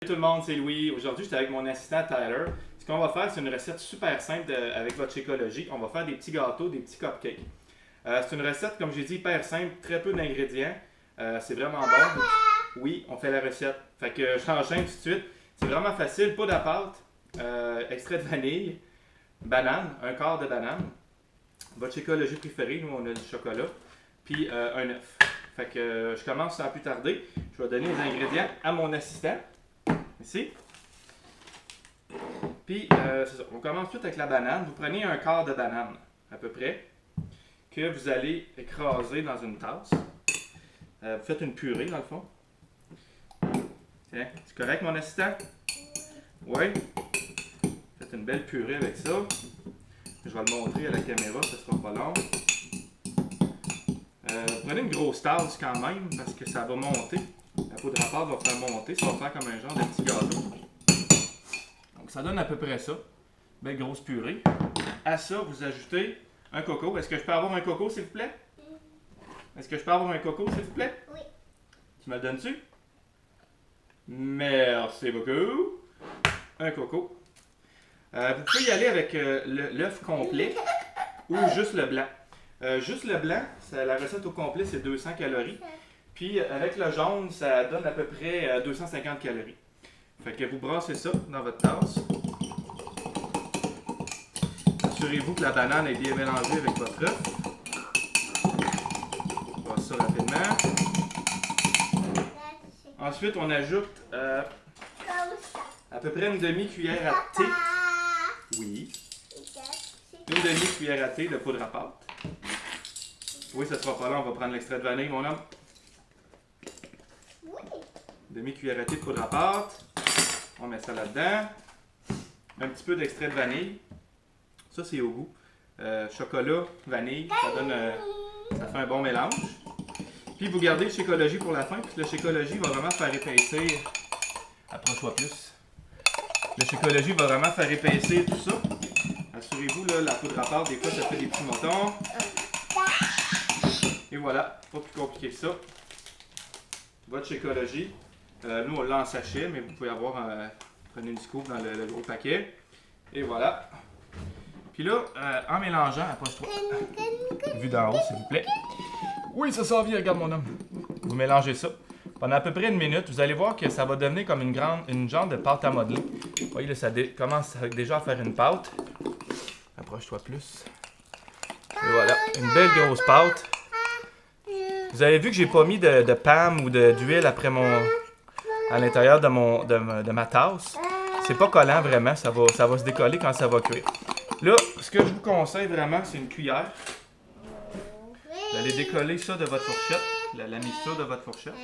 Salut tout le monde, c'est Louis. Aujourd'hui, j'étais avec mon assistant Tyler. Ce qu'on va faire, c'est une recette super simple avec votre Shakeology. On va faire des petits gâteaux, des petits cupcakes. C'est une recette, comme j'ai dit, hyper simple, très peu d'ingrédients. C'est vraiment bon. Oui, on fait la recette. Fait que j'enchaîne tout de suite. C'est vraiment facile. Poudre à pâte, extrait de vanille, banane, un quart de banane, votre Shakeology préféré, nous on a du chocolat, puis un œuf. Fait que je commence sans plus tarder. Je vais donner les ingrédients à mon assistant. Ici. Puis, c'est ça. On commence tout avec la banane. Vous prenez un quart de banane, à peu près, que vous allez écraser dans une tasse. Vous faites une purée, dans le fond. Tiens, c'est correct, mon assistant? Oui. Faites une belle purée avec ça. Je vais le montrer à la caméra, ça sera pas long. Prenez une grosse tasse quand même, parce que ça va monter. La poudre à pâte va faire monter, ça va faire comme un genre de petit gâteau. Donc ça donne à peu près ça. Belle grosse purée. À ça, vous ajoutez un coco. Est-ce que je peux avoir un coco, s'il vous plaît? Est-ce que je peux avoir un coco, s'il vous plaît? Oui. Tu me le donnes-tu? Merci beaucoup. Un coco. Vous pouvez y aller avec l'œuf complet ou juste le blanc. Juste le blanc, la recette au complet, c'est 200 calories. Puis avec le jaune, ça donne à peu près 250 calories. Fait que vous brassez ça dans votre tasse. Assurez-vous que la banane est bien mélangée avec votre œuf. On brasse ça rapidement. Ensuite, on ajoute à peu près une demi-cuillère à thé. Oui. Une demi-cuillère à thé de poudre à pâte. Oui, ça sera pas long, on va prendre l'extrait de vanille, mon homme. Demi-cuillère à thé de poudre à pâte. On met ça là-dedans. Un petit peu d'extrait de vanille. Ça, c'est au goût. Chocolat, vanille, ça fait un bon mélange. Puis vous gardez le Shakeology pour la fin, puis le Shakeology va vraiment faire épaissir. Approche-toi plus. Le Shakeology va vraiment faire épaissir tout ça. Assurez-vous, là, la poudre à pâte, des fois, ça fait des petits moutons. Et voilà, pas plus compliqué que ça. Votre Shakeology. Nous, on l'a en sachet, mais vous pouvez avoir prenez une scoop dans le gros paquet. Et voilà. Puis là, en mélangeant, approche-toi. Vue d'en haut, s'il vous plaît. Oui, ça s'en vient, regarde mon homme. Vous mélangez ça. Pendant à peu près une minute, vous allez voir que ça va devenir comme une genre de pâte à modeler. Vous voyez, là, ça commence déjà à faire une pâte. Approche-toi plus. Et voilà, une belle grosse pâte. Vous avez vu que j'ai pas mis de PAM ou d'huile après à l'intérieur de ma tasse. C'est pas collant vraiment, ça va se décoller quand ça va cuire. Là, ce que je vous conseille vraiment, c'est une cuillère. Vous allez décoller ça de votre fourchette, la mixture de votre fourchette.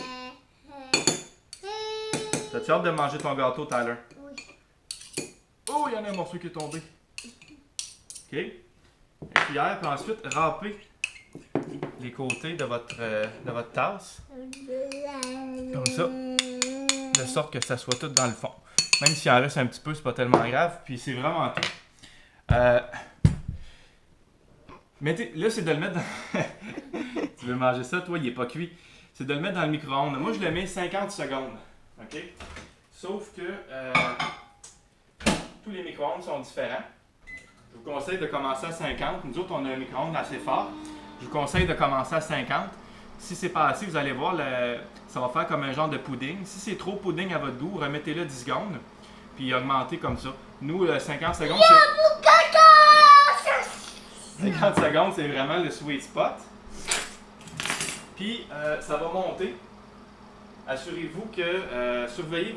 T'as-tu hâte de manger ton gâteau, Tyler? Oui. Oh, il y en a un morceau qui est tombé. OK. Une cuillère, puis ensuite, râpez les côtés de votre tasse. Comme ça. De sorte que ça soit tout dans le fond. Même s'il en reste un petit peu, c'est pas tellement grave. Puis c'est vraiment tout. Là, c'est de le mettre dans... Tu veux manger ça? Toi, il n'est pas cuit. C'est de le mettre dans le micro-ondes. Moi, je le mets 50 secondes. OK? Sauf que tous les micro-ondes sont différents. Je vous conseille de commencer à 50. Nous autres, on a un micro-ondes assez fort. Je vous conseille de commencer à 50. Si c'est pas assez, vous allez voir, ça va faire comme un genre de pudding. Si c'est trop pudding à votre goût, remettez-le 10 secondes. Puis augmentez comme ça. Nous, 50 secondes, c'est... 50 secondes, c'est vraiment le sweet spot. Puis, ça va monter. Assurez-vous que... surveillez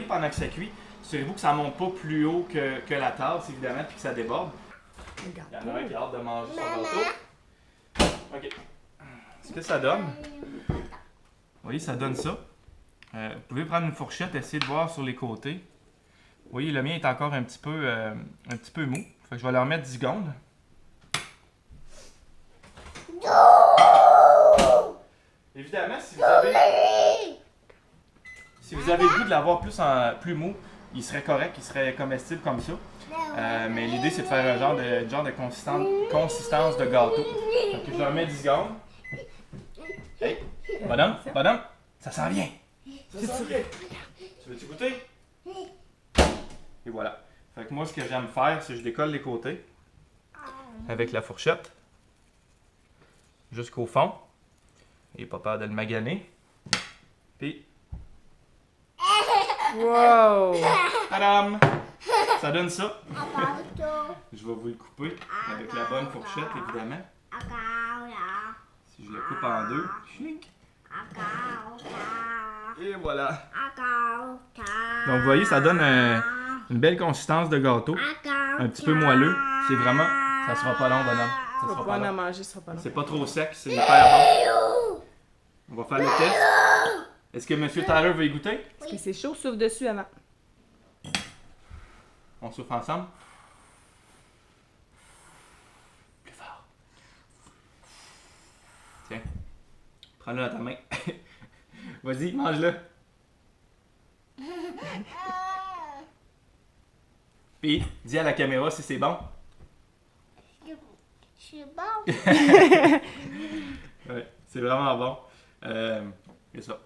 pendant que ça cuit. Assurez-vous que ça ne monte pas plus haut que la tasse, évidemment, puis que ça déborde. Il y en a un qui a hâte de manger son gâteau. OK. Ce que ça donne, vous voyez, ça donne ça. Vous pouvez prendre une fourchette, essayer de voir sur les côtés. Vous voyez, le mien est encore un petit peu mou. Fait que je vais leur mettre 10 secondes. Évidemment, si vous avez le goût de l'avoir plus mou, il serait correct, il serait comestible comme ça. Mais l'idée, c'est de faire un genre de consistance de gâteau. Donc, je leur mets 10 secondes. Hey, bonhomme, ça s'en vient. Ça s'en vient. Tu Veux-tu goûter? Et voilà. Fait que moi, ce que j'aime faire, c'est que je décolle les côtés avec la fourchette jusqu'au fond. Et pas peur de le maganer. Puis, Wow! tadam! Ça donne ça. Je vais vous le couper avec la bonne fourchette, évidemment. Si je le coupe en deux, chlink. Et voilà. Donc, vous voyez, ça donne une belle consistance de gâteau. Un petit peu moelleux. C'est vraiment... Ça sera pas long, bonhomme. Ça Tu vas sera pas pouvoir en long. manger, ça sera pas long. C'est pas trop sec, c'est hyper bon. On va faire le test. Est-ce que M. Tyler veut y goûter? Est-ce que c'est chaud? Souffle dessus avant. On souffle ensemble. Plus fort. Tiens. Prends-le dans ta main. Vas-y, mange-le. Puis, dis à la caméra si c'est bon. C'est bon. Ouais, c'est vraiment bon. C'est ça.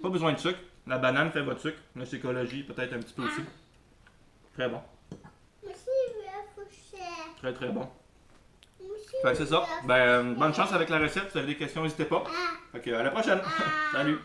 Pas besoin de sucre. La banane fait votre sucre. La écologie, peut-être un petit peu aussi. Très bon. Merci, la fourchette. Très très bon. Merci. Fait que c'est ça. Ben, bonne chance avec la recette. Si vous avez des questions, n'hésitez pas. Fait que à la prochaine. Salut.